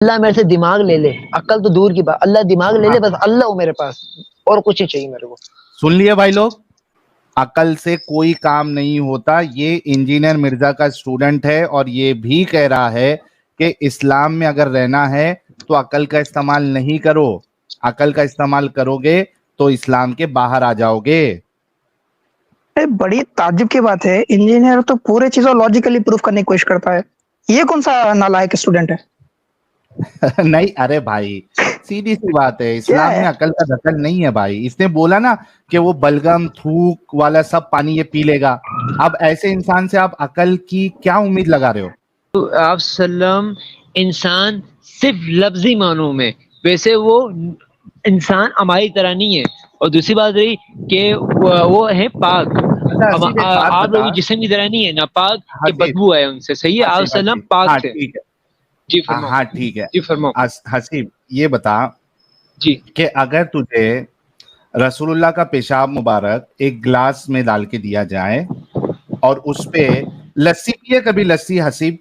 اللہ میرے سے دماغ لے لے، عقل تو دور کی بات، اللہ دماغ لے لے، بس اللہ ہو میرے پاس، اور کچھ نہیں چاہیے میرے کو. سن لیے بھائی لوگ، عقل سے کوئی کام نہیں ہوتا. یہ انجینئر مرزا کا اسٹوڈنٹ ہے اور یہ بھی کہہ رہا ہے کہ اسلام میں اگر رہنا ہے تو عقل کا استعمال نہیں کرو. عقل کا استعمال کرو گے تو اسلام کے باہر آ جاؤ گے. بڑی تعجب کی بات ہے، انجینئر تو پورے چیزوں لاجیکلی پروف کرنے کی کوشش کرتا ہے، یہ کون سا نالائق اسٹوڈنٹ ہے؟ نہیں ارے بھائی سیدھی سی بات ہے، اسلام میں عقل کا دخل نہیں ہے بھائی. اس نے بولا نا کہ وہ بلغم تھوک والا سب پانی یہ پی لے گا. اب ایسے انسان سے آپ عقل کی کیا امید لگا رہے ہو؟ آپ سلم انسان صرف لفظی معنوں میں، ویسے وہ انسان ہماری طرح نہیں ہے. اور دوسری بات رہی کہ وہ ہے پاک. آپ لوگ جسم کی طرح نہیں ہے، ناپاک کہ بدبو ہے ان سے. صحیح ہے، آپ سلم پاک تھے. جی فرماؤ. ہاں ٹھیک ہے. جی فرماؤ. حسیب یہ بتا جی کہ اگر تجھے رسول اللہ کا پیشاب مبارک ایک گلاس میں ڈال کے دیا جائے اور اس پہ لسی پیے کبھی لسی حسیب؟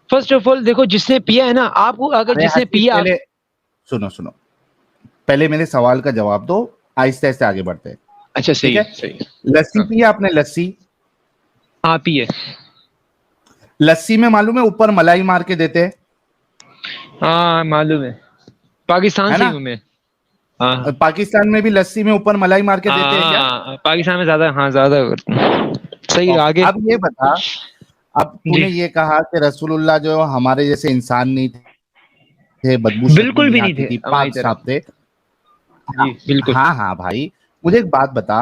فرسٹ آف آل دیکھو، جس نے پیا ہے نا، آپ کو اگر جس نے پیا، سنو پہلے میرے سوال کا جواب دو، آہستہ آہستہ آگے بڑھتے ہیں. اچھا صحیح ہے. لسی پیا آپ نے؟ لسی ہاں پیے. لسی میں معلوم ہے اوپر ملائی مار کے دیتے ہیں. ہاں معلوم ہے، پاکستان سے ہوں میں. ہاں پاکستان میں بھی لسی میں اوپر ملائی مار کے دیتے ہیں کیا؟ پاکستان میں زیادہ، ہاں زیادہ. صحیح. آگے اب یہ بتا، اب تو نے یہ کہا کہ رسول اللہ جو ہمارے جیسے انسان نہیں تھے، بدبو شدبو بالکل بھی نہیں نہیں آتی تھے تھی، ہماری پاک طرح. صاحب تھے. جی بالکل. ہاں بھائی مجھے ایک بات بتا،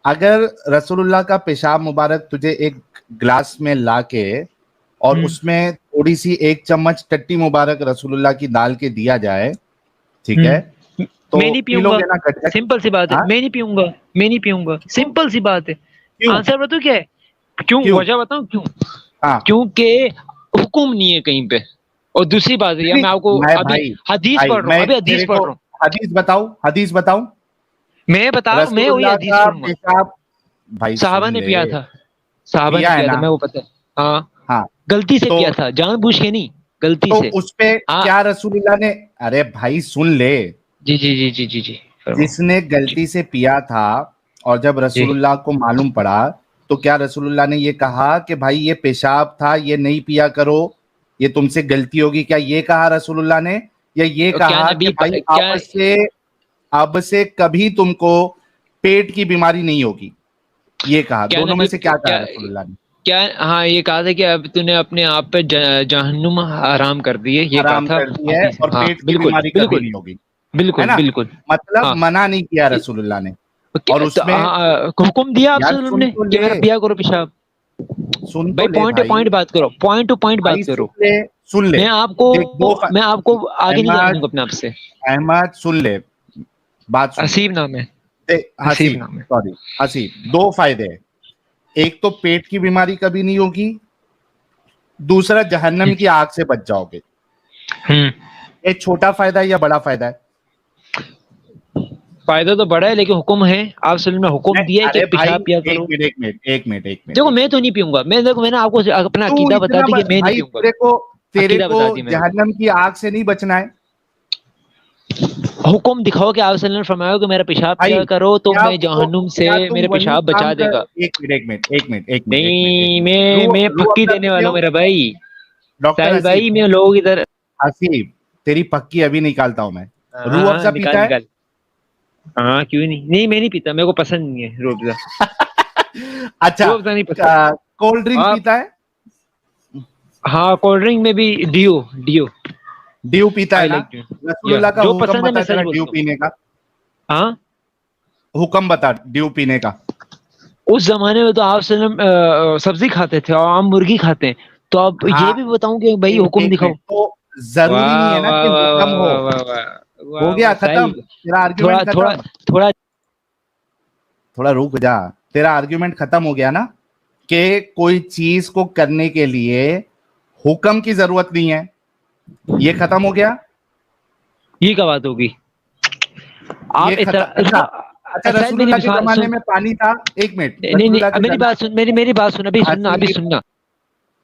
اگر رسول اللہ کا پیشاب مبارک تجھے ایک گلاس میں لا کے اور اس میں تھوڑی سی ایک چمچ ٹٹی مبارک رسول اللہ کی ڈال کے دیا جائے، ٹھیک ہے، تو میں نہیں پی پیوں لو گا. گے نا؟ سمپل سی بات ہے، میں نہیں پیوں گا. سمپل سی بات ہے. کیوں؟ آنسر بتاؤ کیا ہے؟ کیوں؟ وجہ بتاؤں کیوں؟ ہاں کیونکہ حکم نہیں ہے کہیں پہ. اور دوسری بات ہے، میں آپ کو ابھی حدیث پڑھ رہا ہوں، حدیث پڑھ رہا ہوں. حدیث بتاؤ. میں بتا رہا ہوں، میں وہی حدیث پڑھوں گا. صحابہ نے پیا تھا، صحابہ نے پیا تھا، میں وہ پتہ ہے. ہاں غلطی سے پیا تھا، جان بوجھ کے نہیں، غلطی سے. تو اس پہ کیا رسول اللہ نے، ارے بھائی سن لے. جی جی جی جی جی جی. جس نے غلطی سے پیا تھا اور جب رسول اللہ کو معلوم پڑا تو کیا رسول اللہ نے یہ کہا کہ بھائی یہ پیشاب تھا، یہ نہیں پیا کرو، یہ تم سے غلطی ہوگی؟ کیا یہ کہا رسول اللہ نے؟ یا یہ کہا کہ بھائی اب سے کبھی تم کو پیٹ کی بیماری نہیں ہوگی؟ یہ کہا. دونوں میں سے کیا کہا رسول اللہ نے؟ کیا؟ ہاں یہ کہا تھا کہ اب تو نے اپنے آپ پہ جہنم حرام کر دی ہے، یہ کہا تھا. حرام کر دی ہے اور پیٹ کی بالکل بیماری کبھی نہیں ہوگی، ہے نا؟ بالکل. مطلب منع نہیں کیا رسول اللہ نے. اور اس میں حکم دیا آپ صلی اللہ علیہ وسلم نے کہ میرا پیا کرو پیشاب. بھائی پوائنٹ ٹو پوائنٹ بات کرو، پوائنٹ ٹو پوائنٹ بات کرو. سن لے، میں آپ کو آگے نہیں جانے دوں گا اپنے آپ سے. احمد سن لے بات. حسیب نام ہے. حسیب. دو فائدے ہیں، ایک تو پیٹ کی بیماری کبھی نہیں ہوگی، دوسرا جہنم کی آگ سے بچ جاؤ گے. یہ چھوٹا فائدہ ہے یا بڑا فائدہ ہے؟ فائدہ تو بڑا ہے، لیکن حکم ہے آپ صلی اللہ علیہ وسلم نے حکم دیا ہے کہ پیشاب پیا کرو. ایک منٹ. دیکھو میں تو نہیں پیوں گا. میں نے آپ کو اپنا عقیدہ بتا دی کہ میں نہیں پیوں گا. تیرے کو جہنم کی آگ سے نہیں بچنا ہے. حکم دکھاؤ کہ آپ صلی اللہ علیہ وسلم نے فرمایا کہ میرا پیشاب پیا کرو تو میں جہنم سے میرے پیشاب بچا دے گا. ایک منٹ. نہیں میں پکی دینے والا ہوں میرا بھائی. ڈاکٹر بھائی میں لوگ ادھر. حسیب تیری پکی ابھی نکالتا ہوں میں. روح افزا پیتا ہے؟ ہاں کیوں نہیں میں نہیں پیتا، میرے کو پسند نہیں ہے روح افزا. اچھا کولڈ ڈرنک پیتا ہے؟ ہاں کولڈ ڈرنک میں بھی ڈیو پیتا ہے نا؟ رسول اللہ کا حکم بتا چلا ڈیو پینے کا. ہاں حکم بتا ڈیو پینے کا. اس زمانے میں تو آپ صلی اللہ علیہ وسلم سبزی کھاتے تھے اور عام مرغی کھاتے ہیں، تو اب یہ بھی بتاؤں کہ بھائی حکم دکھاؤ. تو ضروری نہیں ہے نا کہ حکم ہو گیا ختم تیرا آرگیومنٹ. تھوڑا رک جا، تیرا آرگیومنٹ ختم ہو گیا نا کہ کوئی چیز کو کرنے کے لیے حکم کی ضرورت نہیں ہے، یہ ختم ہو گیا. یہ کیا بات ہوگی؟ اچھا رسول اللہ کے زمانے میں پانی تھا. ایک منٹ میری بات سن، ابھی سننا.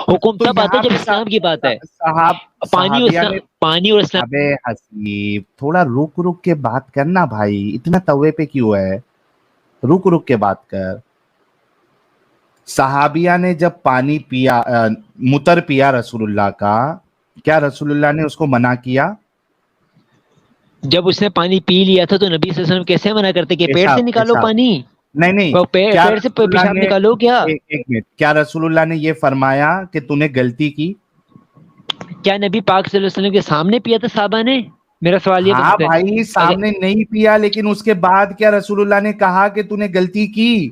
حکم تو تب آتا ہے یہاں جب پہ اسلام کی بات ہے. صحابیہ نے پانی اور اسلام. ابے حسیب تھوڑا رک رک کے بات کرنا بھائی, اتنا توے پہ کیوں ہے, رک رک کے بات کر. صحابیہ نے جب پانی پیا, متر پیا رسول اللہ کا, کیا رسول اللہ نے اس کو منع کیا؟ جب اس نے پانی پی لیا تھا تو نبی صلی اللہ علیہ وسلم کیسے منع کرتے کہ پیٹ سے پیشاب نکالو پیشاب پانی, نہیں, کیا پیٹ سے رسول اللہ پیشاب نے نکالو کیا؟ ایک منٹ, کیا رسول اللہ نے یہ فرمایا کہ تو نے غلطی کی؟ کیا نبی پاک صلی اللہ علیہ وسلم کے سامنے پیا تھا صحابہ نے؟ میرا سوال یہ ہاں بنتا ہے. بھائی سامنے نہیں پیا, لیکن اس کے بعد کیا رسول اللہ نے کہا کہ تو نے غلطی کی,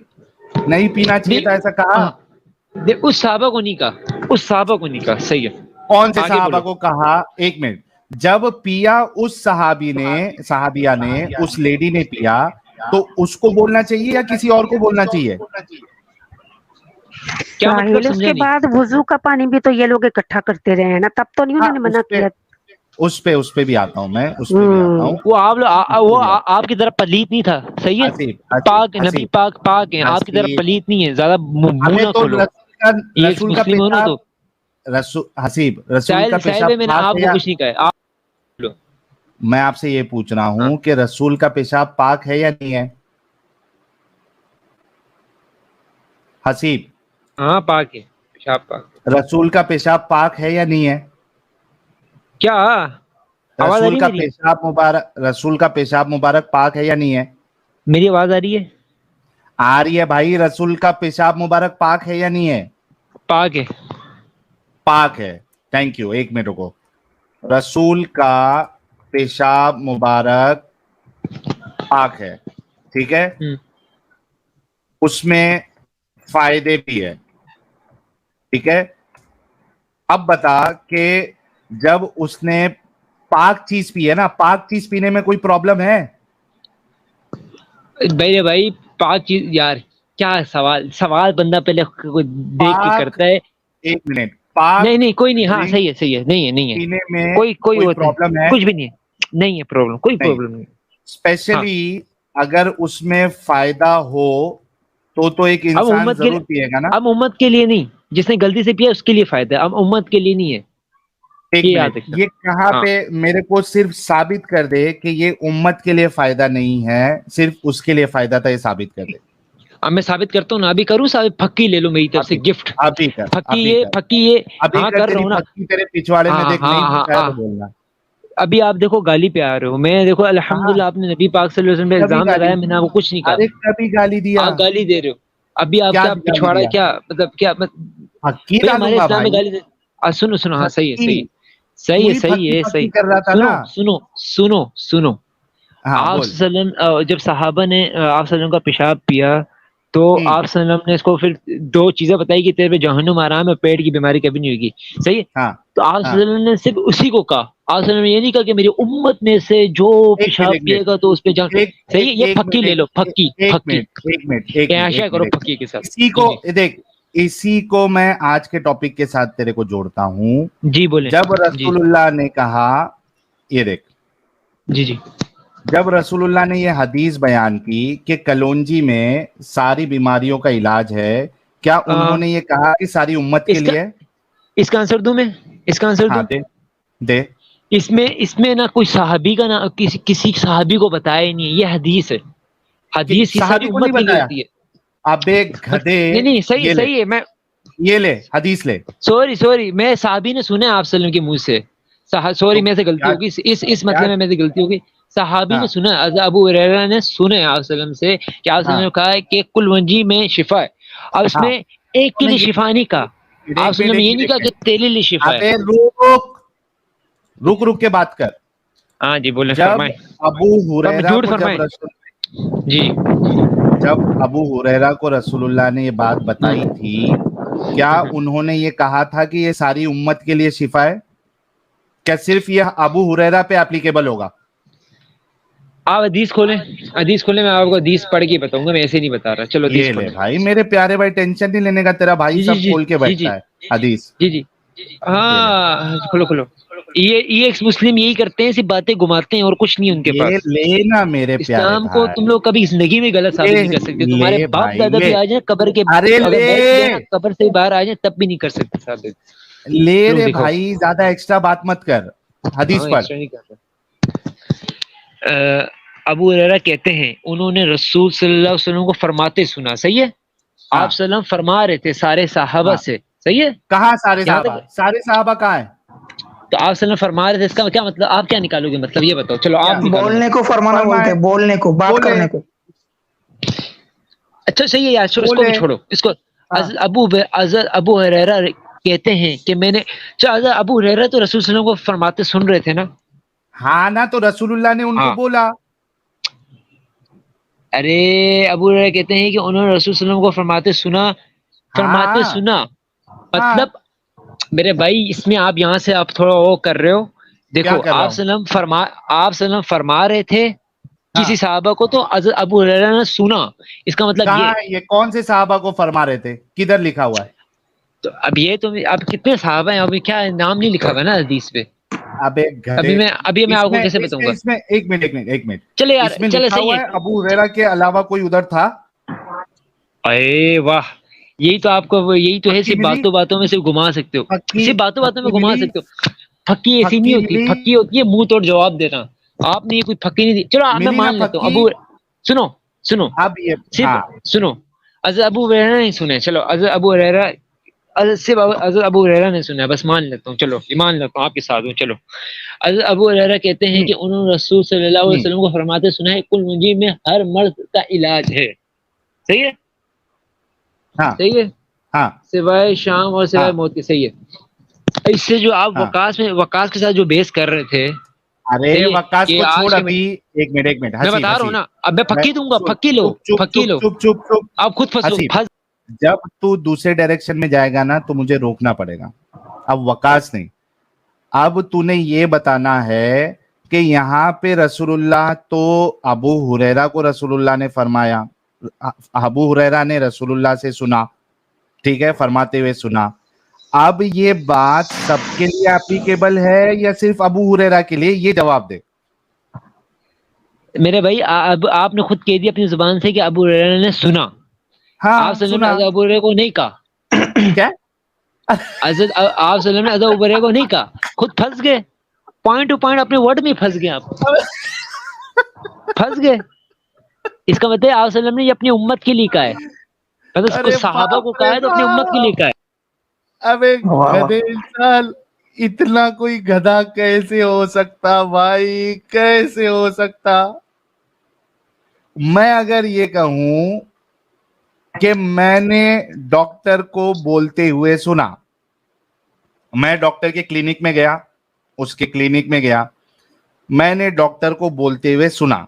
نہیں پینا چاہیے تھا, ایسا کہا؟ اس صحابہ کو نہیں کہا, اس صحابہ کو نہیں کہا. صحیح ہے, کون سے آگے صحابہ بولو. کو کہا؟ ایک منٹ, جب پیا اس صحابیہ نے, اس لیڈی نے پیا, تو اس کو بولنا چاہیے یا کسی اور کو بولنا چاہیے؟ کیا مطلب اس سمجھا کے نہیں؟ بعد وضو کا پانی بھی تو یہ لوگ اکٹھا کرتے رہے ہیں نا, تب تو نہیں ہاں, انہوں نے منع کیا. اس پہ بھی آتا ہوں میں, اس پہ بھی آتا ہوں. وہ آپ کی طرف پلیت نہیں تھا. صحیح ہے, حسیب پاک نبی پاک ہیں, آپ کی طرف حسیب, پلیت نہیں ہے. زیادہ منہ ابے نہ تو کھولو, یہ ایک رسول کا مسلم ہو نا تو. حسیب رسول کا ساحل پیشاب میں نے پاک آپ ہے کو یا؟ کچھ نہیں کہا. میں آپ سے یہ پوچھ رہا ہوں کہ رسول کا پیشاب پاک ہے یا نہیں ہے؟ حسیب, ہاں پاک ہے, پیشاب پاک. رسول کا پیشاب پاک ہے یا نہیں ہے؟ کیا آواز آ رہی ہے میری؟ رسول کا پیشاب مبارک پاک ہے یا نہیں ہے؟ میری آواز آ رہی ہے؟ آ رہی ہے بھائی. رسول کا پیشاب مبارک پاک ہے یا نہیں ہے؟ پاک ہے. پاک ہے, تھینک یو. ایک منٹ رکو. رسول کا پیشاب مبارک پاک ہے, ٹھیک ہے, اس میں فائدے بھی ہے, ٹھیک ہے. اب بتا کہ جب اس نے پاک چیز پی ہے نا, پاک چیز پینے میں کوئی پرابلم ہے؟ بھائی پاک چیز, یار کیا سوال بندہ پہلے دیکھ کے پاک, کرتا ہے. ایک منٹ, پاک نہیں کوئی نہیں, ہاں ڈرنک صحیح ہے, نہیں ہے پینے میں کوئی ہوتا ہے, پرابلم ہے؟ کچھ بھی نہیں ہے, نہیں ہے پرابلم, کوئی نہیں, پرابلم نہیں. اسپیشلی اگر اس میں فائدہ ہو تو ایک اب انسان امت ضرور پیے گا نا. اب امت کے لیے نہیں, جس نے غلطی سے پیا اس کے لیے فائدہ ہے, اب امت کے لیے نہیں ہے. ایک یہ یاد منٹ, رکھنا. یہ کہاں ہاں. پہ میرے کو صرف ثابت کر دے کہ یہ امت کے لیے فائدہ نہیں ہے, صرف اس کے لیے فائدہ تھا, یہ ثابت کر دے. اب میں ثابت کرتا ہوں نا, ابھی کروں ثابت. پھکی لے لو میری طرف سے گفٹ, ابھی کر, پھکی ابھی یہ, کر, پھکی یہ. ابھی ہاں کر. کر رہا تیری ہوں نا. پھکی تیرے پچھواڑے میں دیکھ, نہیں دکھا ہے تو بولنا. ابھی آپ دیکھو گالی پہ آ رہے ہو, میں دیکھو الحمدللہ آپ نے نبی پاک صلی اللہ علیہ وسلم پہ کبھی الزام گالی, لگایا, میں نے آپ کو کچھ نہیں کہا. ارے کبھی گالی دیا, آپ گالی دے رہے ہو. ابھی آپ کیا کیا گالی پچھواڑا, دیا؟ کیا مطلب, کیا پھکی بھائی ڈالوں ہمارے گا اسلام میں بھائی. گالی دے. سنو, ہاں صحیح ہے, پوری پھکی پھکی کر رہا تھا نا. سنو. ہاں آپ بول. صلی اللہ علیہ وسلم, جب صحابہ نے آپ صلی اللہ علیہ وسلم کا پیشاب پیا تو آپ صلی اللہ علیہ وسلم نے اس کو پھر دو چیزیں بتائی کہ تیرے پہ جہنم آرام ہے, پیٹ کی بیماری کبھی نہیں ہوگی. صحیح ہے. ہاں, تو آپ صلی اللہ علیہ وسلم نے صرف اسی کو کہا. آپ صلی اللہ علیہ وسلم نے یہ نہیں کہا کہ میری امت میں سے جو پیشاب پیے گا تو اس پہ جان. صحیح ہے, یہ پھکی لے لو, پھکی. عائشہ کرو پھکی کے ساتھ. اسی کو دیکھ, اسی کو میں آج کے ٹاپک کے ساتھ تیرے کو جوڑتا ہوں. جی بولیں. جب رسول اللہ نے کہا, یہ دیکھ, جی جب رسول اللہ نے یہ حدیث بیان کی کہ کلونجی میں ساری بیماریوں کا علاج ہے, کیا انہوں نے یہ کہا کہ ساری امت کے لیے؟ اس کا آنسر دوں میں, اس کا آنسر دوں. دے. اس میں نہ کوئی صحابی کا, نہ کسی صحابی کو بتایا ہی نہیں ہے. یہ حدیث ہے, حدیث صحابی کو نہیں امت کے لیے بتایا. ہوتی ہے. ابے گدھے, نہیں صحیح ہے. میں یہ لے حدیث لے. سوری, میں صحابی نے سنا آپ صلی اللہ علیہ وسلم کے منہ سے. سوری, میں سے غلطی ہوگی, اس مسئلے میں میری غلطی ہوگی. صحابی نے سنا, ابو ہریرہ نے سنے آپ صلی اللہ علیہ وسلم سے کہ آپ صلی اللہ علیہ وسلم نے کہا ہے کہ کلونجی میں شفا ہے. اب اس میں ایک کے لیے شفا نہیں کہا. آپ صلی اللہ علیہ وسلم نے یہ نہیں کہا کہ تیرے لیے شفا ہے. رک کے بات کر. ہاں جی بولیں. جب ابو ہریرہ کو جب ابو ہریرہ کو رسول اللہ نے یہ بات بتائی تھی, کیا انہوں نے یہ کہا تھا کہ یہ ساری امت کے لیے شفا ہے؟ کیا صرف یہ ابو ہریرہ پہ اپلیکیبل ہوگا؟ آپ حدیث کھولیں, میں آپ کو حدیث پڑھ کے بتاؤں گا, میں ایسے نہیں بتا رہا. چلو حدیث یہ لے کھولیں بھائی, میرے پیارے بھائی, ٹینشن نہیں لینے کا, تیرا بھائی سب کھول کے بیٹھتا ہے حدیث. جی. ہاں کھولو. یہ ایکس مسلم یہی کرتے ہیں, صرف باتیں گھماتے ہیں اور کچھ نہیں ان کے یہ پاس. لینا میرے پیارے اسلام کو تم لوگ کبھی زندگی میں غلط ثابت نہیں کر سکتے. تمہارے لے باپ بھائی دادا بھی لے, آ جائیں قبر کے, ارے اگر لے مر گیا نا قبر سے باہر آ جائیں تب بھی نہیں کر سکتے ثابت. لے لوگ رے دکھاؤ. بھائی, زیادہ ایکسٹرا بات مت کر, حدیث ہاں پر. ایکسٹرا نہیں کر رہا. ابو ہریرہ کہتے ہیں انہوں نے رسول صلی اللہ علیہ وسلم کو فرماتے سنا. صحیح ہے, ہاں آپ صلی اللہ علیہ وسلم فرما رہے تھے سارے صحابہ ہاں, سے. صحیح ہے, کہاں سارے یہاں صحابہ؟ تک سارے صحابہ کہاں ہیں؟ تو آپ صلی اللہ علیہ وسلم فرما رہے تھے, اس کا کیا مطلب, آپ کیا نکالو گے مطلب یہ بتاؤ. چلو کیا آپ نکالو بولنے مطلب. کو فرمانا بولتے فرمائے؟ ہیں, بولنے کو, بات بولے کرنے کو. اچھا صحیح ہے یار, اس کو بولے. بھی چھوڑو اس کو. ہاں ابو ہریرہ کہتے ہیں کہ میں نے, اچھا ابو ہریرہ تو رسول صلی اللہ علیہ وسلم کو فرماتے سن رہے تھے نا. ہاں نا, تو رسول اللہ نے ان کو ہاں, بولا. ارے ابو ہریرہ کہتے ہیں کہ انہوں نے رسول صلی اللہ علیہ وسلم کو فرماتے ہاں سنا. ہاں, مطلب میرے بھائی اس میں آپ یہاں سے آپ تھوڑا وہ کر رہے ہو. کیا دیکھو کر رہا آپ ہوں؟ صلی اللہ علیہ وسلم فرما رہے تھے ہاں, کسی صحابہ کو, تو حضرت ابو ہریرہ نے سنا. اس کا مطلب کہاں یہ. ہے یہ, کون سے صحابہ کو فرما رہے تھے, کدھر لکھا ہوا ہے؟ تو اب یہ تو اب کتنے صحابہ ہیں, ابھی کیا نام نہیں لکھا ہوا نا حدیث پہ. ابے گدھے, ابھی میں اس آپ کو میں کیسے اس بتاؤں میں گا. اس میں ایک منٹ, چلے یار, اس میں چلے لکھا صحیح ہوا ہے ہے. ابو ہریرہ کے علاوہ کوئی ادھر تھا؟ اے واہ, یہی تو آپ کو, یہی تو ہے, پکی صرف ملی, باتوں باتوں میں صرف گھما سکتے ہو. پکی صرف باتوں باتوں میں پکی گھما ملی, سکتے ہو. پھکی ایسی نہیں پکی ہوتی, ملی, پھکی ہوتی ہے منہ توڑ جواب دینا. آپ نے یہ کوئی پھکی نہیں دی. چلو میں ملی نا مان لیتا ہوں. پکی. سنو اب یہ صرف ہاں سنو. حضرت ابو ہریرہ نہیں سنے, چلو حضرت ابو ہریرہ, صرف حضرت ابو ہریرہ نے سنا ہے, بس مان لیتا ہوں. چلو مان لیتا ہوں آپ کے ساتھ ہوں. چلو حضرت ابو ہریرہ کہتے ہیں کہ انہوں نے رسول صلی اللہ علیہ وسلم کو فرماتے سنا ہے, کل منجی میں ہر مرض کا علاج ہے. صحیح ہے, ہاں صحیح ہے, ہاں سوائے شام اور ہاں سوائے موت کے. صحیح ہے. اس سے جو آپ ہاں. وقاص کے ساتھ جو بیس کر رہے تھے, ارے صحیح ہے وقاص کہ کو چھوڑ آج کے ابھی, ایک منٹ میں حسیب بتا رہا ہوں حسیب, نا, اب میں میں پھکی دوں گا. سن, پھکی لو, چپ چپ پھکی چپ لو, چپ چپ چپ. آپ خود حسیب, پھنس. جب تو دوسرے ڈائریکشن میں جائے گا نا تو مجھے روکنا پڑے گا. اب وقاص نہیں, اب تو نے یہ بتانا ہے کہ یہاں پہ رسول اللہ, تو ابو ہریرہ کو رسول اللہ نے فرمایا, ابو ہریرہ نے رسول اللہ سے سنا, ٹھیک ہے, فرماتے ہوئے سنا. اب یہ بات سب کے لیے اپلیکیبل ہے یا صرف ابو ہریرہ کے لیے, یہ جواب دے. میرے بھائی اب آپ نے خود کہہ دیا اپنی زبان سے کہ ابو ہریرہ نے سنا. آپ ہاں صلی اللہ سنا. علیہ وسلم نے ابو ہریرہ کو نہیں کہا. کیا؟ آپ صلی اللہ علیہ وسلم نے ابو ہریرہ کو نہیں کہا. خود پھنس گئے, پوائنٹ ٹو پوائنٹ اپنے ورڈ میں پھنس گئے. آپ پھنس گئے. اس کا مطلب آپ صلی اللہ علیہ وسلم نے یہ اپنی امت کے لیے کہا ہے, مطلب ارے صحابہ کو باپ کہا رے ہے تو اپنی امت کے لیے باپ, کہا ہے. ابے واہ واہ. گدھے انسان, اتنا کوئی گدھا کیسے ہو سکتا بھائی, کیسے ہو سکتا؟ میں اگر یہ کہوں کہ میں نے ڈاکٹر کو بولتے ہوئے سنا, میں ڈاکٹر کے کلینک میں گیا, اس کے کلینک میں گیا, میں نے ڈاکٹر کو بولتے ہوئے سنا,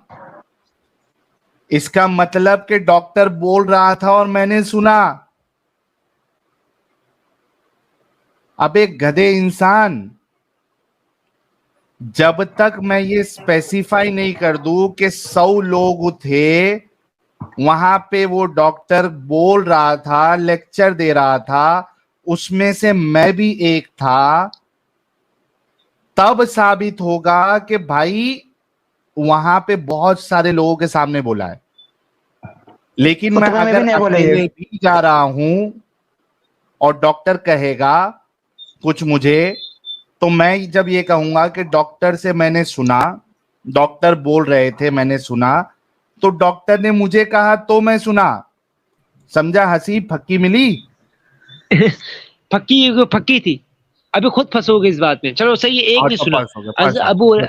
اس کا مطلب کہ ڈاکٹر بول رہا تھا اور میں نے سنا. اب ایک گدھے انسان, جب تک میں یہ اسپیسیفائی نہیں کر دوں کہ 100 لوگ تھے وہاں پہ, وہ ڈاکٹر بول رہا تھا, لیکچر دے رہا تھا, اس میں سے میں بھی ایک تھا, تب ثابت ہوگا کہ بھائی وہاں پہ بہت سارے لوگوں کے سامنے بولا ہے. لیکن میں اتنے میں اگر بھی نہیں بولے یہ. اکیلے بھی جا رہا ہوں اور ڈاکٹر کہے گا کچھ مجھے, تو میں جب یہ کہوں گا کہ ڈاکٹر سے میں نے سنا, ڈاکٹر بول رہے تھے میں نے سنا, تو ڈاکٹر نے مجھے کہا تو میں سنا. سمجھا حسیب, پھکی ملی. پھکی تھی. ابھی خود پھنسو گے اس بات میں. چلو صحیح ہے, ایک اور نہیں تو سنا. پاس ہو گیا,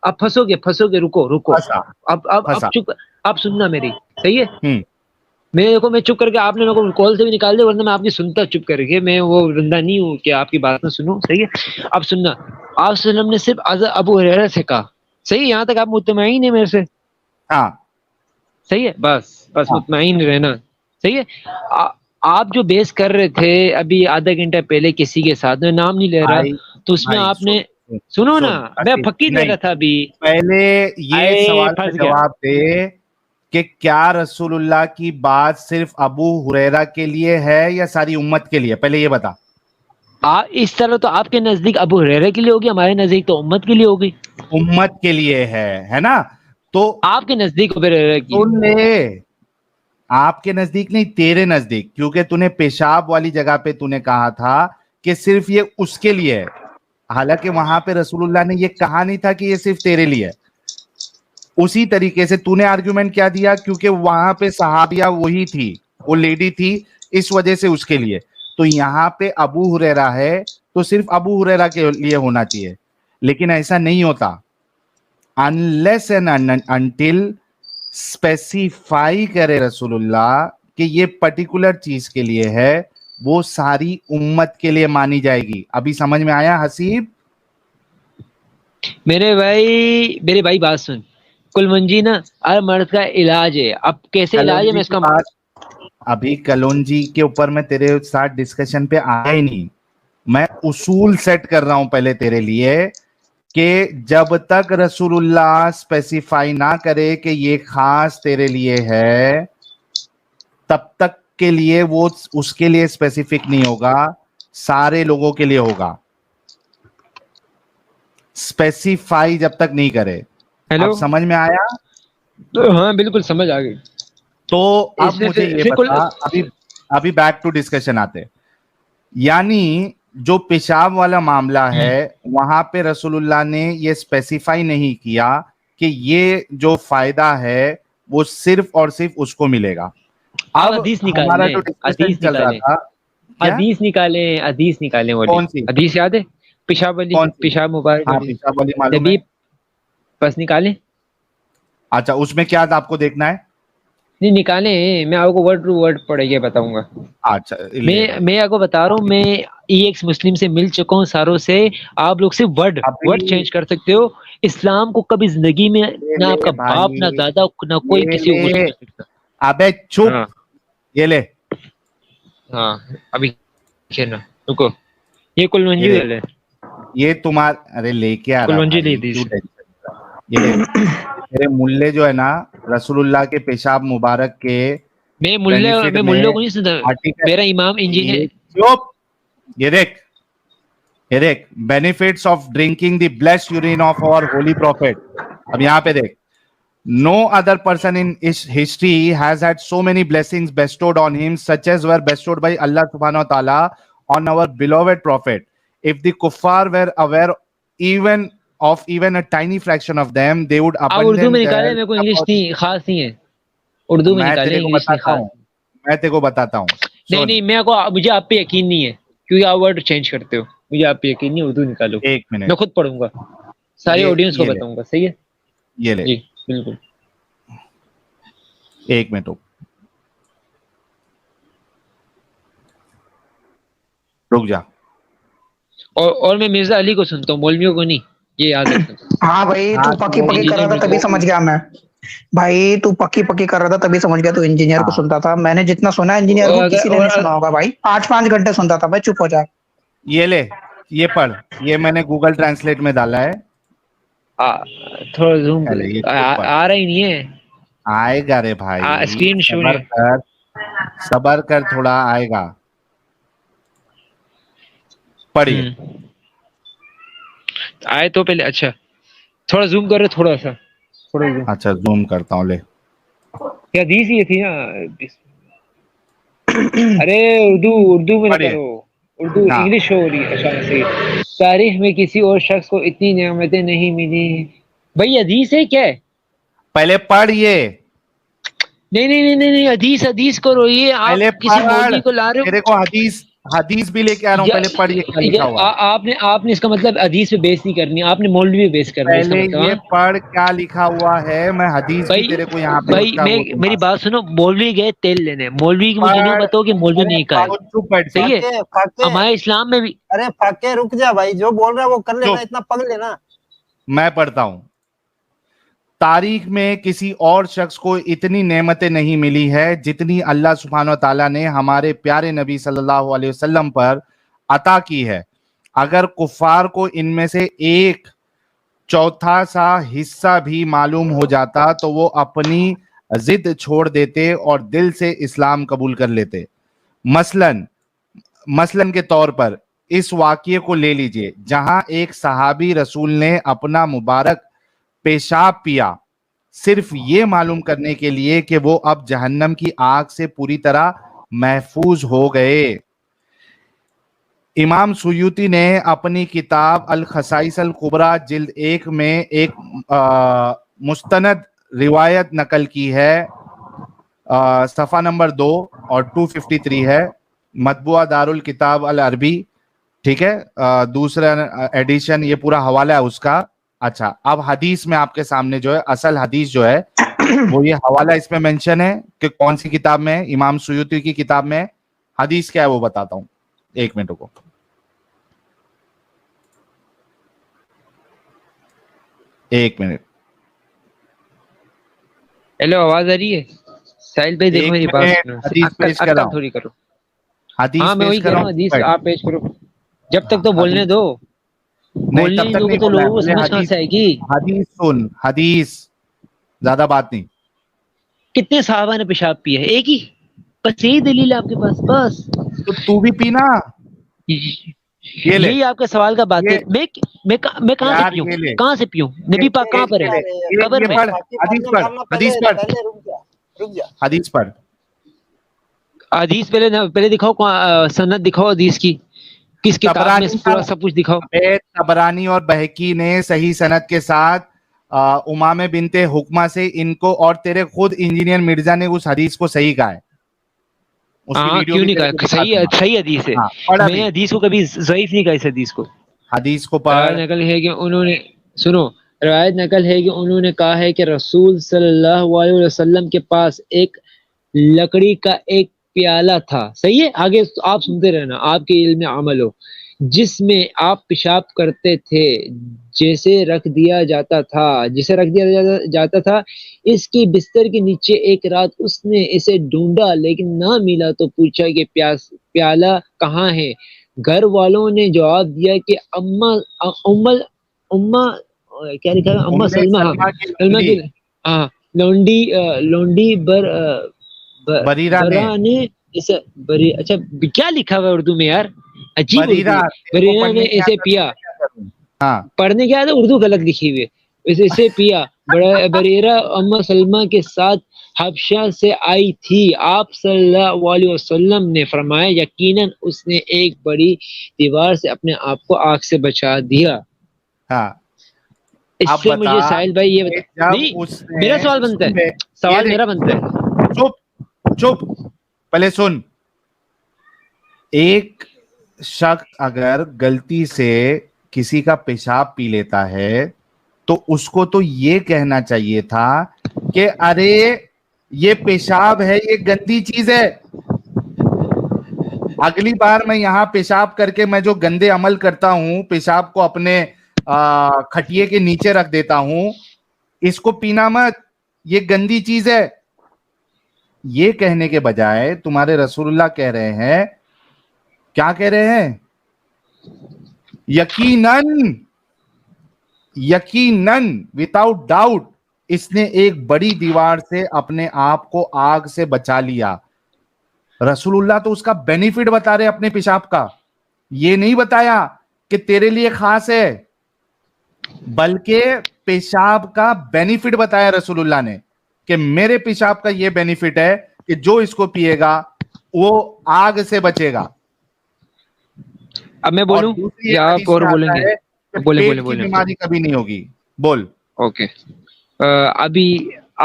اب پھنسو گے, رکو. پھنسا اب پھنسا. چپ, اب سننا میری. صحیح ہے, ہوں میں چپ کر کے, آپ نے میرے کو کال سے بھی نکال دیا, ورنہ میں آپ کی سنتا چپ کر کے, میں وہ بندہ نہیں ہوں کہ آپ کی بات نہ سنوں. صحیح ہے, اب سننا. آپ صلی اللہ علیہ وسلم نے صرف حضرت ابو ہریرہ سے کہا. صحیح ہے, یہاں تک آپ مطمئن ہیں میرے سے؟ ہاں صحیح ہے, بس ہاں مطمئن رہنا. صحیح ہے. آپ جو بیس کر رہے تھے ابھی آدھا گھنٹہ پہلے کسی کے ساتھ, میں نام نہیں لے رہا, بھائی, تو اس میں بھائی آپ سن نے, سنو نا, سن میں حسیب, پھکی دے نہیں, رہا تھا ابھی. پہلے یہ اے سوال کا پھنس گیا. جواب دے کہ کیا رسول اللہ کی بات صرف ابو ہریرہ کے لیے ہے یا ساری امت کے لیے, پہلے یہ بتا. اس طرح تو آپ کے نزدیک ابو ہریرہ کے لیے ہوگی, ہمارے نزدیک تو امت کے لیے ہوگی. امت کے لیے ہے نا. تو آپ کے نزدیک ابو ہریرہ کی, سن لے, آپ کے نزدیک نہیں, تیرے نزدیک, کیونکہ تُونے پیشاب والی جگہ پہ تُونے کہا تھا کہ صرف یہ اس کے لیے ہے, حالانکہ وہاں پہ رسول اللہ نے یہ کہا نہیں تھا کہ یہ صرف تیرے لیے ہے. اسی طریقے سے تو نے آرگیومنٹ کیا دیا, کیونکہ وہاں پہ صحابیہ وہی تھی, وہ لیڈی تھی, اس وجہ سے اس کے لیے. تو یہاں پہ ابو ہریرہ ہے تو صرف ابو ہریرہ کے لیے ہونا چاہیے, لیکن ایسا نہیں ہوتا. unless and until اسپیسیفائی کرے رسول اللہ کہ یہ پرٹیکولر چیز کے لیے ہے, وہ ساری امت کے لیے مانی جائے گی. ابھی سمجھ میں آیا حسیب؟ میرے بھائی بات سن, کل منجی نا ہر مرض کا علاج ہے. اب کیسے علاج ہے میں اس کا ابھی کلونجی کے اوپر میں تیرے ساتھ ڈسکشن پہ آیا ہی نہیں, میں اصول سیٹ کر رہا ہوں پہلے تیرے لیے کہ جب تک رسول اللہ اسپیسیفائی نہ کرے کہ یہ خاص تیرے لیے ہے, تب تک کے لیے وہ اس کے لیے اسپیسیفک نہیں ہوگا, سارے لوگوں کے لیے ہوگا. اسپیسیفائی جب تک نہیں کرے. اب سمجھ میں آیا؟ ہاں بالکل سمجھ آ گئی. تو اب مجھے یہ بتا, ابھی بیک ٹو ڈسکشن آتے. یعنی جو پیشاب والا معاملہ ہے وہاں پہ رسول اللہ نے یہ اسپیسیفائی نہیں کیا کہ یہ جو فائدہ ہے وہ صرف اور صرف اس کو ملے گا. اب حدیث ہمارا جو ڈسکشن چل رہا تھا, حدیث نکالیں کون سی حدیث یاد ہے؟ پیشاب مبارک, پیشاب والی معلوم ہے, بس نکالیں. اچھا اس میں کیا آپ کو دیکھنا ہے؟ نہیں نکالیں, میں آپ کو ورڈ ٹو ورڈ پڑھ کے بتاؤں گا. اچھا میں آپ کو بتا رہا ہوں, میں ای ایکس مسلم سے مل چکا ہوں ساروں سے. آپ لوگ صرف ورڈ چینج کر سکتے ہو. اسلام کو کبھی زندگی میں نہ آپ کا باپ نہ دادا نہ کوئی کسی کو کر سکتا. ابے چپ, یہ لے. ہاں ابھی رکو, یہ کل منجی ہے, یہ تمہارا, ارے لے کے آ رہا ہے. میرے ملے جو ہے نا رسول اللہ کے پیشاب مبارک کے, میں ملے کو نہیں سنتا, میرا امام انجینئر. یہ دیکھ benefits of drinking the blessed urine of our holy prophet. اب یہاں پہ دیکھ, no other person in history has had so many blessings bestowed on him such as were bestowed by Allah subhanahu wa ta'ala on our beloved prophet. If the kuffar were aware of even a tiny fraction of them, they would abandon. Urdu میں نکالے, میرے کو English نہیں خاص نہیں ہے, اردو میں نکالے, انگلش نہیں خاص. میں تیرے کو بتاتا ہوں. نہیں مجھے آپ پہ یقین نہیں ہے کیونکہ آپ ورڈ چینج کرتے ہو. مجھے آپ پہ یقین نہیں, اردو نکالو. ایک منٹ میں خود پڑھوں گا, سارے آڈینس کو بتاؤں گا. صحیح ہے, یہ لے. جی بالکل. ایک منٹ رک جا. اور میں مرزا علی کو سنتا ہوں, مولویوں کو نہیں, یہ یاد رکھنا. ہاں بھائی تو پکی کر رہا تھا تبھی سمجھ گیا میں. بھائی تو پکی کر رہا تھا تبھی سمجھ گیا. تو انجینئر کو سنتا تھا, میں نے جتنا سنا انجینئر کو کسی نے نہیں سنا ہوگا بھائی. 8-5 گھنٹے سنتا تھا بھائی, چپ ہو جا. یہ لے, یہ پڑھ, یہ میں نے گوگل ٹرانسلیٹ میں ڈالا ہے. تھوڑا زوم آ رہا ہی نہیں ہے. آئے گا رے بھائی, اسکرین شو صبر کر تھوڑا, آئے گا. پڑھیے آئے تو پہلے. اچھا تھوڑا زوم کرو, تھوڑا سا. اچھا زوم کرتا ہوں, لے. کیا حدیث یہ تھی نا, ارے اردو میں نہ کرو, اردو انگلش ہو رہی ہے. تاریخ میں کسی اور شخص کو اتنی نعمتیں نہیں ملی. بھائی حدیث ہے کیا ہے؟ پہلے پڑھ. یہ نہیں حدیث کرو. یہ آپ کسی مولوی کو لا رہے ہو. میرے کو حدیث بھی لے کے آ رہا ہوں, پہلے پڑھ. یہ کیا لکھا ہوا ہے؟ آپ نے اس کا مطلب حدیث پہ بیس نہیں کرنی, آپ نے مولوی پہ بیس کرنا ہے. پہلے یہ پڑھ کیا لکھا ہوا ہے. میں حدیث بھی تیرے کو یہاں پہ. بھائی میری بات سنو, مولوی گئے تیل لینے, مولوی کی مجھے نہیں بتاؤ کہ مولوی نہیں کہا ہے. صحیح ہے, ہمارے اسلام میں بھی. ارے فاقے رک جا بھائی, جو بول رہا ہے وہ کر لینا, اتنا پڑھ لینا. میں پڑھتا ہوں. تاریخ میں کسی اور شخص کو اتنی نعمتیں نہیں ملی ہے جتنی اللہ سبحانہ و تعالیٰ نے ہمارے پیارے نبی صلی اللہ علیہ وسلم پر عطا کی ہے. اگر کفار کو ان میں سے 1/4 سا حصہ بھی معلوم ہو جاتا تو وہ اپنی ضد چھوڑ دیتے اور دل سے اسلام قبول کر لیتے. مثلاً کے طور پر اس واقعے کو لے لیجئے جہاں ایک صحابی رسول نے اپنا مبارک پیشاب پیا صرف یہ معلوم کرنے کے لیے کہ وہ اب جہنم کی آگ سے پوری طرح محفوظ ہو گئے۔ امام سیوطی نے اپنی کتاب الخصائص الکبریٰ جلد 1 میں ایک مستند روایت نقل کی ہے، صفحہ نمبر 2 اور 253 ہے، مطبوعہ دارالکتاب العربی، ٹھیک ہے، دوسرا ایڈیشن، یہ پورا حوالہ ہے اس کا۔ اچھا، اب حدیث میں آپ کے سامنے جو ہے اصل حدیث جو ہے وہ یہ حوالہ اس میں مینشن ہے کہ کون سی کتاب میں، امام سیوطی کی کتاب میں۔ حدیث کیا ہے وہ بتاتا ہوں، 1 منٹ کو۔ ایک منٹ، ہیلو، آواز آ رہی ہے؟ ساحل بھائی دیکھو میری بات سنو، حدیث پیش کر رہا ہوں، تھوڑی کرو۔ حدیث ہاں میں وہی پیش کہہ کر رہا رہا ہوں، حدیث ہوں۔ آپ پیش کرو، جب تک تو بولنے دو، نہیں بولنے تب نہیں تک دو نہیں گے تو بولنا ہے، لوگوں کو پہلے سمجھ کہاں سے آئے گی؟ حدیث سن، حدیث، زیادہ بات نہیں۔ کتنے صحابہ نے پیشاب پیا ہے؟ ایک ہی؟ بس یہی دلیل ہے آپ کے پاس؟ بس تو بھی پینا، یہ لے، یہی آپ کے سوال کا بات ہے۔ میں کہاں سے یار پیوں؟ یہ لے، کہاں سے پیوں؟ نبی پاک کہاں پر ہے؟ قبر یہ میں؟ پڑھ، حدیث پڑھ، حدیث پڑھ، رک جا حدیث پڑھ۔ حدیث پہلے دکھاؤ، سند دکھاؤ حدیث کی، کس کتاب میں پورا سب کچھ دکھاؤ۔ طبرانی اور بہقی نے صحیح سند کے ساتھ امامہ بنت حکمہ سے ان کو، اور تیرے خود انجینئر مرزا نے اس حدیث کو صحیح کہا ہے، اس کی ہاں ویڈیو کیوں بھی نہیں تیرے کو کہا؟ دکھا دوں گا۔ صحیح حدیث ہے، ہاں پڑھ میں نے ابھی، حدیث کو کبھی ضعیف نہیں کہا اس حدیث کو۔ حدیث کو روایت پڑھ۔ نقل ہے کہ انہوں نے، سنو، روایت نقل ہے کہ انہوں نے کہا ہے کہ رسول صلی اللہ علیہ وسلم کے پاس ایک لکڑی کا ایک پیالہ تھا، صحیح ہے، آگے آپ سنتے رہنا، آپ کے علم میں عمل ہو، جس میں آپ پیشاب کرتے تھے، جسے رکھ دیا جاتا تھا اس کی بستر کے نیچے۔ ایک رات اس نے اسے ڈھونڈا لیکن نہ ملا تو پوچھا کہ پیالہ کہاں ہے؟ گھر والوں نے جواب دیا کہ اماں کیا لکھا ہے؟ اماں سلمہ، سلمہ کی سلمہ کی، لونڈی ہاں، لونڈی بریرہ نے، برا نے اسے اچھا کیا لکھا ہوا ہے اردو میں یار؟ عجیب اردو بریرہ، ہے۔ تیرے کو بریرہ پڑھنے نے نہیں اسے آتا تو پیا، میں کیا کروں؟ ہاں، پڑھنے کے آتا اردو غلط لکھی ہوئی ہے، اسے پیا۔ بریرہ اما سلمہ کے ساتھ حبشہ سے آئی تھی، آپ صلی اللہ علیہ وسلم نے فرمایا یقیناً اس نے ایک بڑی دیوار سے اپنے آپ کو آگ سے بچا دیا۔ ہاں، اس اب سے بتا مجھے ساحل بھائی یہ کہ بتا، جب نہیں اس نے، میرا سوال بنتا سن بے، ہے، یہ سوال دیکھ، میرا بنتا ہے۔ چپ، پہلے سن، ایک شخص اگر غلطی سے کسی کا پیشاب پی لیتا ہے تو اس کو تو یہ کہنا چاہیے تھا کہ ارے یہ پیشاب ہے، یہ گندی چیز ہے، اگلی بار میں یہاں پیشاب کر کے میں جو گندے عمل کرتا ہوں، پیشاب کو اپنے کھٹیے کے نیچے رکھ دیتا ہوں، اس کو پینا مت، یہ گندی چیز ہے۔ یہ کہنے کے بجائے تمہارے رسول اللہ کہہ رہے ہیں، کیا کہہ رہے ہیں؟ یقیناً without doubt اس نے ایک بڑی دیوار سے اپنے آپ کو آگ سے بچا لیا۔ رسول اللہ تو اس کا بینیفٹ بتا رہے اپنے پیشاب کا، یہ نہیں بتایا کہ تیرے لیے خاص ہے، بلکہ پیشاب کا بینیفٹ بتایا رسول اللہ نے کہ میرے پیشاب کا یہ بینیفٹ ہے کہ جو اس کو پیے گا وہ آگ سے بچے گا۔ اب میں اور بولوں دوسری یا آپ حدیث اور میں بولیں آتا گے؟ ہے کہ پیٹ کی بیماری کبھی نہیں ہوگی۔ بول۔ اوکے، ابھی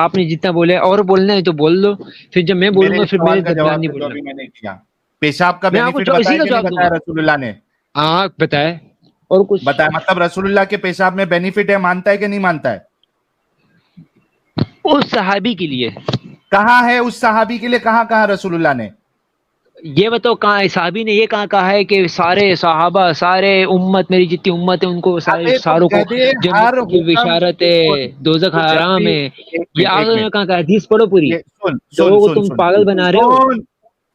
آپ نے جتنا بولے اور بولنا ہے تو بول دو، پھر جب میں بولوں میرے گا اس پھر میرے سوال کا درمیان جواب نہیں دے جو بولنا۔ ابھی میں نے کیا، پیشاب کا میں آپ بینیفٹ کو اسی بتایا کا کہ نہیں جواب دوں گا۔ بتایا رسول اللہ نے؟ ہاں بتائے، اور کچھ بتایا، مطلب رسول اللہ کے پیشاب میں بینیفٹ ہے، مانتا ہے کہ نہیں مانتا ہے؟ اس صحابی کے لیے کہاں ہے اس صحابی کے لیے، کہاں کہاں رسول اللہ نے؟ یہ بتاؤ کہاں ہے صحابی نے یہ کہا ہے کہ سارے صحابہ، سارے امت، میری جتنی امت ہے ان کو ابے تو ساروں کو گدھے ہر جنت کی حکم، بشارت ہے، دوزخ تو جب حرام بھی، ہے، ایک یہ منٹ آپ ایک نے منٹ، کہاں کہا؟ حدیث پڑھو پوری، یہ سن لوگوں سن کو سن تم سن پاگل بنا رہے ہو، سن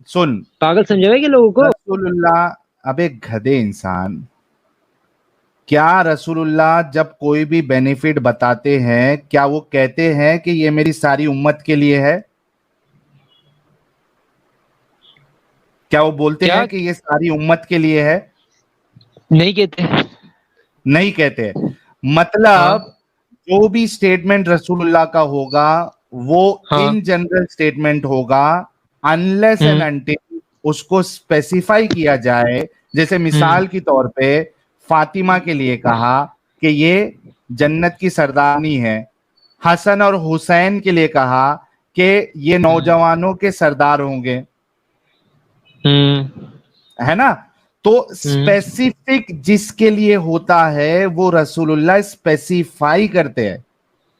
سن پاگل سمجھا کہ لوگوں کو۔ رسول اللہ، ابے گدھے انسان، کیا رسول اللہ جب کوئی بھی بینیفٹ بتاتے ہیں کیا وہ کہتے ہیں کہ یہ میری ساری امت کے لیے ہے؟ کیا وہ بولتے کیا ہیں کہ یہ ساری امت کے لیے ہے؟ نہیں کہتے. نہیں کہتے. مطلب جو بھی اسٹیٹمنٹ رسول اللہ کا ہوگا وہ ان جنرل اسٹیٹمنٹ ہوگا انلیس اینڈ انٹل اس کو اسپیسیفائی کیا جائے. جیسے مثال کی طور پہ فاطمہ کے لیے کہا کہ یہ جنت کی سردارنی ہے, حسن اور حسین کے لیے کہا کہ یہ نوجوانوں کے سردار ہوں گے, ہے نا. تو اسپیسیفک جس کے لیے ہوتا ہے وہ رسول اللہ اسپیسیفائی کرتے ہیں.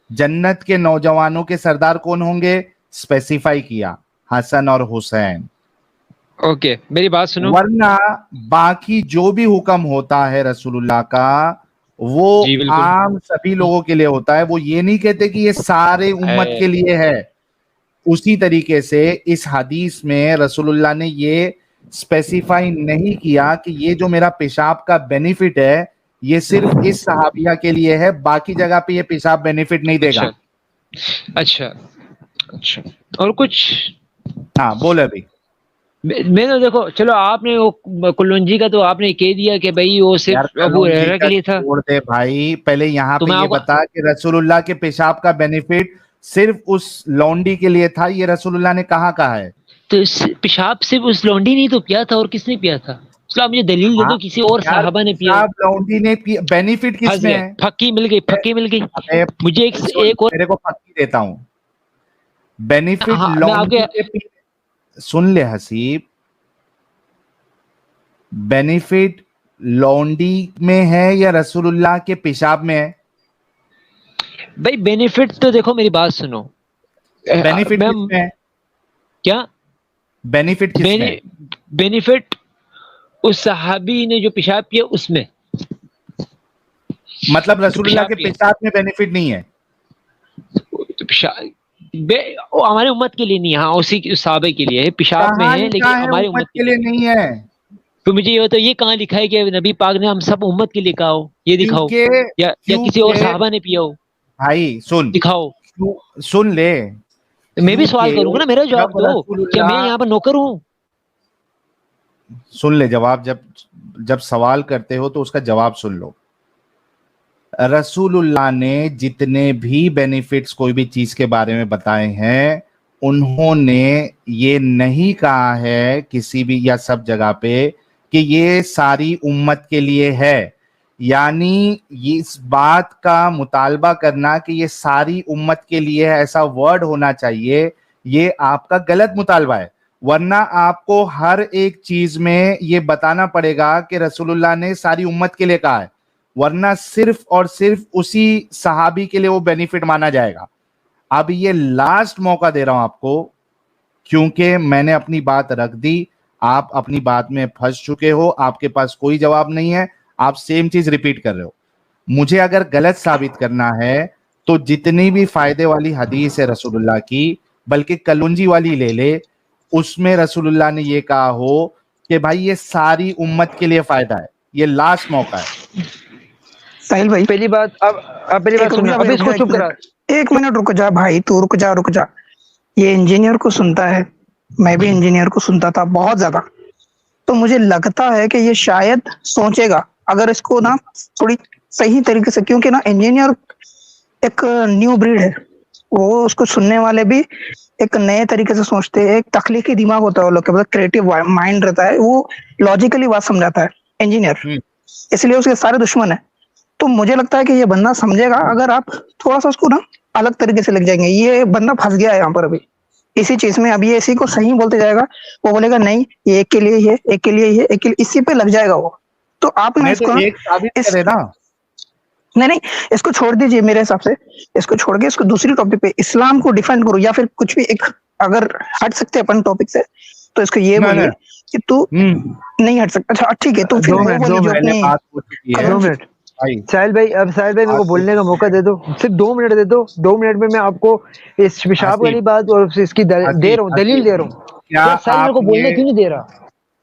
جنت کے نوجوانوں کے سردار کون ہوں گے, اسپیسیفائی کیا, حسن اور حسین. اوکے میری بات سنو. ورنہ باقی جو بھی حکم ہوتا ہے رسول اللہ کا وہ عام سبھی لوگوں کے لیے ہوتا ہے. وہ یہ نہیں کہتے کہ یہ سارے امت کے لیے ہے. اسی طریقے سے اس حدیث میں رسول اللہ نے یہ اسپیسیفائی نہیں کیا کہ یہ جو میرا پیشاب کا بینیفٹ ہے یہ صرف اس صحابیہ کے لیے ہے, باقی جگہ پہ یہ پیشاب بینیفٹ نہیں دے گا. اچھا اور کچھ. ہاں بولے ابھی. میں نے دیکھو چلو آپ نے وہ کلونجی کا تو آپ نے کہہ دیا کہ بھائی وہ صرف ابو ہریرہ کے لیے تھا. چھوڑ دے بھائی, پہلے یہاں پہ یہ بتا کہ رسول اللہ کے پیشاب کا بینیفٹ صرف اس لونڈی کے لیے تھا, یہ رسول اللہ نے کہا ہے. تو پیشاب صرف اس لونڈی نہیں تو پیا تھا, اور کس نے پیا تھا؟ چلو آپ مجھے دلیل دے دو کسی اور صحابہ نے پیا. لونڈی نے بینیفٹ کس میں ہے؟ پھکی مل گئی. مجھے ایک اور میرے کو پھکی دیتا ہوں. بینیفٹ لونڈی کے سن لے حسیب, بینیفٹ لونڈی میں ہے یا رسول اللہ کے پیشاب میں ہے؟ بھائی بینیفٹ تو دیکھو میری بات سنو. بینیفٹ کس میں ہے؟ کیا بینیفٹ کس میں؟ بینیفٹ اس صحابی نے جو پیشاب کیا اس میں. مطلب رسول اللہ کے پیشاب میں بینیفٹ نہیں ہے. ہمارے امت کے لیے نہیں, ہاں اسی صحابہ کے لیے پیشاب میں ہے, لیکن ہماری امت کے لیے نہیں ہے. تو مجھے یہ بتاؤ یہ کہاں لکھا ہے کہ نبی پاک نے ہم سب امت کے لیے کہا ہو؟ یہ دکھاؤ. یا کسی اور صحابہ نے پیا ہو؟ بھائی سن, دکھاؤ. سن لے. میں بھی سوال کروں گا نا, میرا جواب دو. کیا میں یہاں پر نوکر ہوں؟ سن لے جواب. جب سوال کرتے ہو تو اس کا جواب سن لو. رسول اللہ نے جتنے بھی بینیفٹس کوئی بھی چیز کے بارے میں بتائے ہیں انہوں نے یہ نہیں کہا ہے کسی بھی یا سب جگہ پہ کہ یہ ساری امت کے لیے ہے. یعنی اس بات کا مطالبہ کرنا کہ یہ ساری امت کے لیے ہے ایسا ورڈ ہونا چاہیے, یہ آپ کا غلط مطالبہ ہے. ورنہ آپ کو ہر ایک چیز میں یہ بتانا پڑے گا کہ رسول اللہ نے ساری امت کے لیے کہا ہے, ورنہ صرف اور صرف اسی صحابی کے لیے وہ بینیفٹ مانا جائے گا. اب یہ لاسٹ موقع دے رہا ہوں آپ کو, کیونکہ میں نے اپنی بات رکھ دی, آپ اپنی بات میں پھنس چکے ہو, آپ کے پاس کوئی جواب نہیں ہے, آپ سیم چیز ریپیٹ کر رہے ہو. مجھے اگر غلط ثابت کرنا ہے تو جتنی بھی فائدے والی حدیث ہے رسول اللہ کی, بلکہ کلونجی والی لے لے, اس میں رسول اللہ نے یہ کہا ہو کہ بھائی یہ ساری امت کے لیے فائدہ ہے. یہ لاسٹ موقع ہے. ساحل بھائی پہلی بات اب پہلی بات سنو, اب اس کو چپ کرا. ایک منٹ رک جا بھائی, تو رک جا. یہ انجینئر کو سنتا ہے, میں بھی انجینئر کو سنتا تھا بہت زیادہ, تو مجھے لگتا ہے کہ یہ شاید سوچے گا اگر اس کو نا تھوڑی صحیح طریقے سے, کیونکہ نا انجینئر ایک نیو بریڈ ہے, وہ اس کو سننے والے بھی ایک نئے طریقے سے سوچتے ہیں, ایک تخلیقی دماغ ہوتا ہے وہ لوگ کے, مطلب کریٹو مائنڈ رہتا ہے, وہ لاجیکلی بات سمجھاتا ہے انجینئر, اس لیے اس کے سارے دشمن ہیں. تو مجھے لگتا ہے کہ یہ بندہ سمجھے گا اگر آپ تھوڑا سا اس کو نا الگ طریقے سے لگ جائیں گے. یہ بندہ پھنس گیا ہے یہاں پر ابھی اسی چیز میں. اب یہ اسی کو صحیح بولتے جائے گا, وہ بولے گا نہیں یہ ایک کے لیے یہ, ایک کے لیے یہ, ایک کے لیے, اسی پہ لگ جائے گا وہ. تو آپ نے اس کو نہیں اس کو چھوڑ دیجیے, میرے حساب سے اس کو چھوڑ کے اس کو دوسری ٹاپک پہ اسلام کو ڈیفینڈ کرو, یا پھر کچھ بھی ایک اگر ہٹ سکتے اپن ٹاپک سے تو اس کو یہ بولیے کہ تو نہیں ہٹ سکتا. اچھا ٹھیک ہے, تو پھر ساحل بھائی, اب ساحل بھائی میرے کو بولنے کا موقع دے دو, صرف 2 منٹ دے دو. 2 منٹ میں میں آپ کو اس پیشاب والی بات اور اس کی دے رہا ہوں, دلیل دے رہا ہوں. کیا ساحل میرے کو بولنے کیوں نہیں دے رہا؟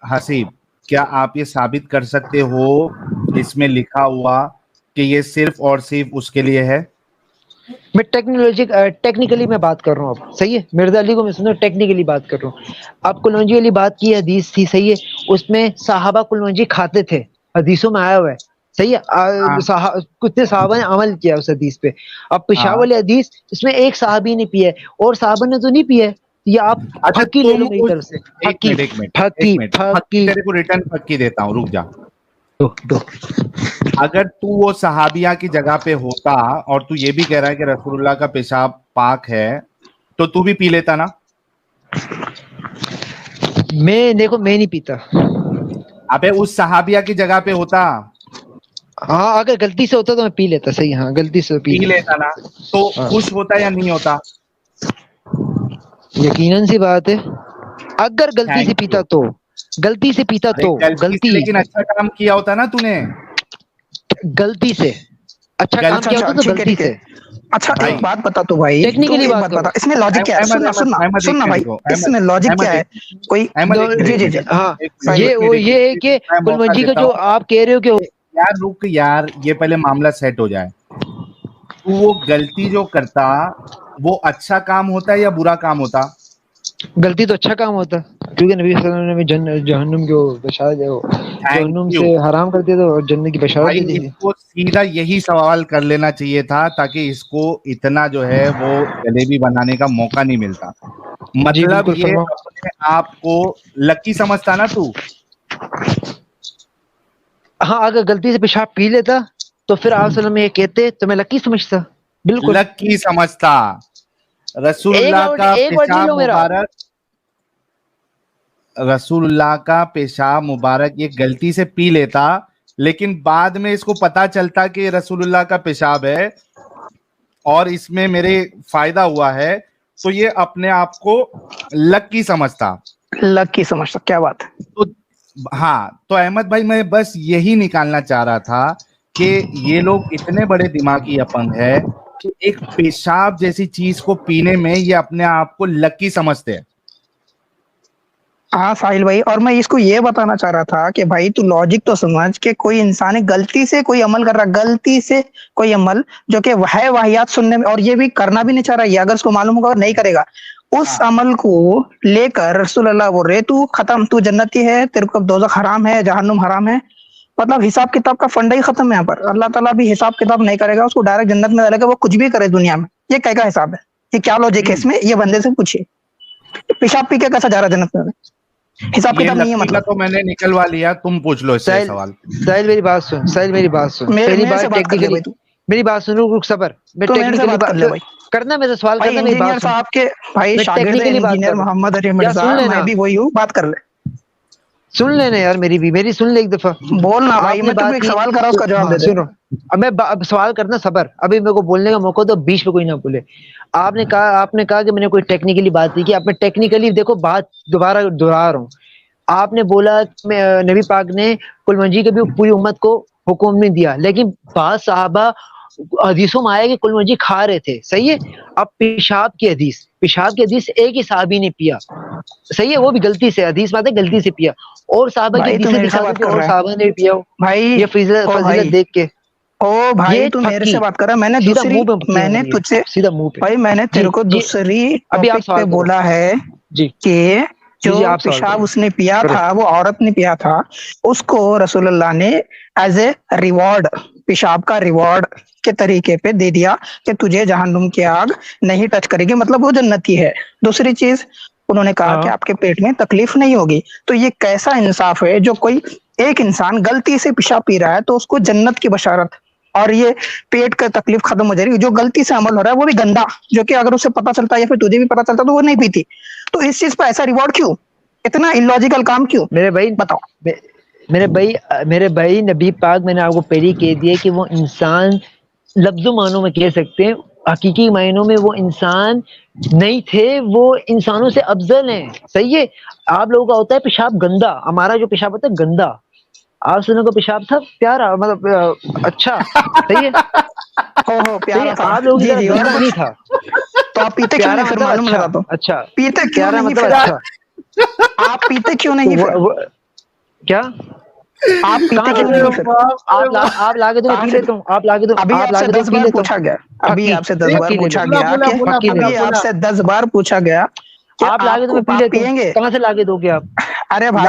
حسیب, کیا آپ یہ ثابت کر سکتے ہو اس میں لکھا ہوا کہ یہ صرف اور صرف اس کے لیے ہے؟ میں ٹیکنیکلی میں بات کر رہا ہوں. اب صحیح ہے, مرزا علی کو میں سنو ٹیکنیکلی بات کر رہا ہوں. آپ کلونجی والی بات کی حدیث تھی, صحیح ہے, اس میں صحابہ کلونجی کھاتے تھے, حدیثوں میں آیا ہوا ہے, صحیح ہے, کتنے صحابہ نے عمل کیا اس حدیث پہ. اب پیشاب والی حدیث اس میں ایک صحابی نے پیا ہے اور صحابہ نے تو نہیں پیا ہے, یہ آپ پھکی لے لو میری طرف سے. تیرے کو ریٹرن پھکی دیتا ہوں, رک جا. اگر تو وہ صحابیہ کی جگہ پہ ہوتا اور تو یہ بھی کہہ رہا ہے کہ رسول اللہ کا پیشاب پاک ہے, تو بھی پی لیتا نا؟ میں دیکھو میں نہیں پیتا. ابے اس صحابیہ کی جگہ پہ ہوتا, ہاں اگر غلطی سے ہوتا تو میں پی لیتا. صحیح, ہاں غلطی سے پی لیتا نا, تو خوش ہوتا یا نہیں ہوتا؟ یقیناً سی بات ہے, اگر غلطی سے پیتا تو, غلطی سے پیتا تو, غلطی لیکن اچھا کام کیا ہوتا نا تو نے, غلطی سے اچھا کام کیا ہوتا تو غلطی سے. اچھا ایک بات بتا تو بھائی, ٹیکنیکلی بات بتا اس میں لاجک کیا ہے, سننا بھائی, اس میں لاجک کیا ہے کوئی؟ جی ہاں, یہ ہے کہ کل منجی کا جو آپ کہہ رہے ہو کہ یار رک یار, یہ پہلے معاملہ سیٹ ہو جائے. تو وہ غلطی جو کرتا وہ اچھا کام ہوتا ہے یا برا کام ہوتا؟ غلطی تو اچھا کام ہوتا, کیونکہ نبی صلی اللہ علیہ وسلم نے جہنم کو بشارت جہنم سے حرام کر دیا تھا اور جنت کی بشارت دے دی تھی. اس کو سیدھا یہی سوال کر لینا چاہیے تھا تاکہ اس کو اتنا جو ہے وہ جلیبی بنانے کا موقع نہیں ملتا. مطلب یہ اپنے آپ کو لکی سمجھتا نا تو. ہاں اگر غلطی سے پیشاب پی لیتا تو پھر آپ صلی اللہ علیہ وسلم یہ کہتے تو میں لکی سمجھتا. بالکل لکی سمجھتا. رسول اللہ کا پیشاب مبارک, رسول اللہ کا پیشاب مبارک یہ غلطی سے پی لیتا, لیکن بعد میں اس کو پتا چلتا کہ رسول اللہ کا پیشاب ہے اور اس میں میرے فائدہ ہوا ہے, تو یہ اپنے آپ کو لکی سمجھتا. لکی سمجھتا, کیا بات ہے. تو ہاں, تو احمد بھائی میں بس یہی نکالنا چاہ رہا تھا کہ یہ لوگ اتنے بڑے دماغی اپنگ ہے کہ ایک پیشاب جیسی چیز کو پینے میں یہ اپنے آپ کو لکی سمجھتے ہیں. ہاں ساحل بھائی, اور میں اس کو یہ بتانا چاہ رہا تھا کہ بھائی تو لاجک تو سمجھ کہ کوئی انسان غلطی سے کوئی عمل کر رہا, غلطی سے کوئی عمل جو کہ ہے واحیات سننے میں, اور یہ بھی کرنا بھی نہیں چاہ رہا, یہ اگر اس کو معلوم ہوگا اور نہیں کرے گا, اس عمل کو لے کر رسول اللہ بول رہے تو ختم, تو جنتی ہے, تیرے کو دوزخ حرام ہے, جہنم حرام ہے. مطلب حساب کتاب کا فنڈا ہی ختم ہے یہاں پر. اللہ تعالیٰ بھی حساب کتاب نہیں کرے گا, اس کو ڈائریکٹ جنت میں ڈالے گا, وہ کچھ بھی کرے دنیا میں. یہ کیا حساب ہے, یہ کیا لاجک ہے اس میں, یہ بندے سے پوچھیے. پیشاب پی کے کیسا جا رہا جنت میں؟ حساب کتاب نہیں ہے. مطلب تو میں نے نکلوا لیا, تم پوچھ لو اس سے سوال. ساحل میری بات سن, ساحل میری بات سن, پہلی بات ٹیکنیکلی میری بات سن, رک صبر, میں ٹیکنیکلی بات کرنا, میرے سوال کرنا, میری بات سن. صاحب کے بھائی شاگرد انجینئر محمد علی مرزا, میں بھی وہی ہوں, بات کر لے. سن لینا یار, میری سن لے ایک دفعہ. بولنا بھائی, میں تو ایک سوال کر رہا ہوں, اس کا جواب دے. سنو, اب میں سوال کرنا صبر, ابھی میرے کو بولنے کا موقع تو بیچ میں کوئی نہ بولے. آپ نے کہا کہ میں نے کوئی ٹیکنیکلی بات کی, کہ آپ نے ٹیکنیکلی دیکھو بات دوبارہ دہرا رہا ہوں. آپ نے بولا نبی پاک نے کل منجی کے بھی پوری امت کو حکم نہیں دیا, لیکن بعض صحابہ حدیثوں میں آیا کہ کل منجی کھا رہے تھے. صحیح ہے. اب پیشاب کی حدیث ایک ہی صحابی نے پیا, صحیح ہے, وہ بھی غلطی سے, حدیث بات ہے غلطی سے پیا, اور صحابہ کی حدیثیں دکھا دو کہ اور صحابہ نے بھی پیا ہو. بھائی یہ فضیلت دیکھ کے, او بھائی تو میرے سے بات کر رہا, میں نے دوسری, میں نے تجھ سے سیدھا منہ پہ, بھائی میں نے تیرے کو دوسری ٹاپک پہ بولا ہے کہ جو پیشاب اس نے پیا تھا, وہ عورت نے پیا تھا, اس کو رسول اللہ نے ایز اے ریوارڈ, پیشاب کا ریوارڈ کے طریقے پہ دے دیا کہ تجھے جہنم کی آگ نہیں ٹچ کرے گی, مطلب وہ جنتی ہے. دوسری چیز انہوں نے کہا کہ آپ کے پیٹ میں تکلیف نہیں ہوگی. تو یہ کیسا انصاف ہے, جو کوئی ایک انسان غلطی سے پیشاب پی رہا ہے تو اس کو جنت کی بشارت, اور یہ پیٹ کا تکلیف ختم ہو جائے گی. جو غلطی سے عمل ہو رہا ہے وہ بھی گندا, جو کہ اگر اسے پتا چلتا یا پھر تجھے بھی پتا چلتا تو وہ نہیں پیتی. تو اس چیز پہ ایسا ریوارڈ کیوں, اتنا illogical کام کیوں؟ میرے بھائی بتاؤ. میرے بھائی نبی پاک میں نے آپ کو پہلے کہہ دیا کہ وہ انسان لفظ و معنوں میں کہہ سکتے ہیں, حقیقی معنوں میں وہ انسان نہیں تھے, وہ انسانوں سے افضل ہیں. صحیح ہے. آپ لوگوں کا ہوتا ہے پیشاب گندا, ہمارا جو پیشاب ہوتا ہے گندا, آپ سنوں کا پیشاب تھا پیارا, مطلب اچھا. صحیح ہے, پیارا تھا, آپ لوگوں کی طرح گندا نہیں تھا. تو آپ پیتے کیوں نہیں, پھر معلوم لگا. تو اچھا پیتے کیوں نہیں, پھر آپ پیتے کیوں نہیں, پھر کیا آپ پیتے کیوں نہیں, پھر آپ لاگے تو میں پی لیتا ہوں, آپ لاگے تو ابھی آپ سے 10 بار پوچھا گیا, ابھی آپ سے 10 بار پوچھا گیا, ابھی آپ سے 10 بار پوچھا گیا آپ لاگے تو میں پی لیتا ہوں, کہاں سے لاگے دو گے آپ؟ ارے بھائی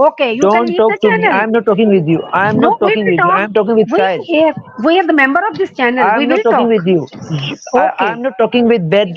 Okay, you can Don't leave the talk to me. I channel. am not talking with you. I am No, not we talking will with you. I talk. am talking with Sahil. We are the member of this channel. I We am not will talking talk. with you. I Okay. am not talking with bad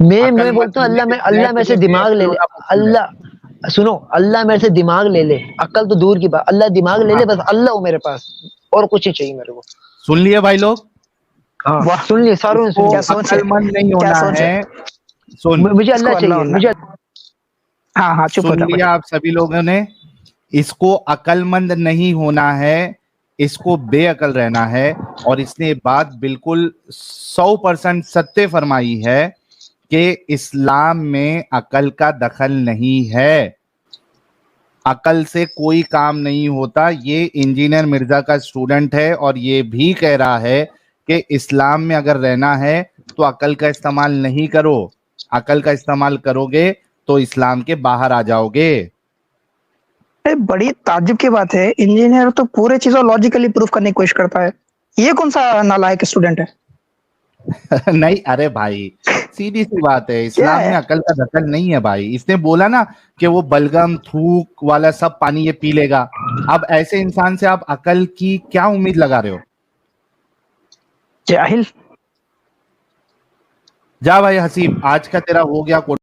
میں بولتا ہوں اللہ میرے سے دماغ لے لے, اللہ سنو, اللہ میرے سے دماغ لے لے, عقل تو دور کی بات, اللہ دماغ لے لے, بس اللہ ہو میرے پاس, اور کچھ نہیں چاہیے میرے کو. سن لیے بھائی لوگ, ہاں سن لیے ساروں نے, کیا سوچ ہے؟ عقل مند نہیں ہونا ہے. سن, مجھے اللہ چاہیے, مجھے. ہاں چپ ہو سن جا لیا آپ سبھی لوگوں نے, اس کو عقل مند نہیں ہونا ہے, اس کو بے عقل رہنا ہے. اور اس نے بات بالکل 100% ستیہ فرمائی ہے کہ اسلام میں عقل کا دخل نہیں ہے, عقل سے کوئی کام نہیں ہوتا. یہ انجینئر مرزا کا اسٹوڈنٹ ہے اور یہ بھی کہہ رہا ہے کہ اسلام میں اگر رہنا ہے تو عقل کا استعمال نہیں کرو, عقل کا استعمال کرو گے تو اسلام کے باہر آ جاؤ گے. بڑی تعجب کی بات ہے, انجینئر تو پورے چیزوں لاجیکلی پروف کرنے کی کوشش کرتا ہے, یہ کون سا نالائق اسٹوڈنٹ ہے؟ نہیں ارے بھائی سیدھی سی بات ہے, اسلام میں عقل کا دخل نہیں ہے بھائی. اس نے بولا نا کہ وہ بلگم تھوک والا سب پانی یہ پی لے گا. اب ایسے انسان سے آپ عقل کی کیا امید لگا رہے ہو؟ جاہل. جا بھائی حسیب, آج کا تیرا ہو گیا.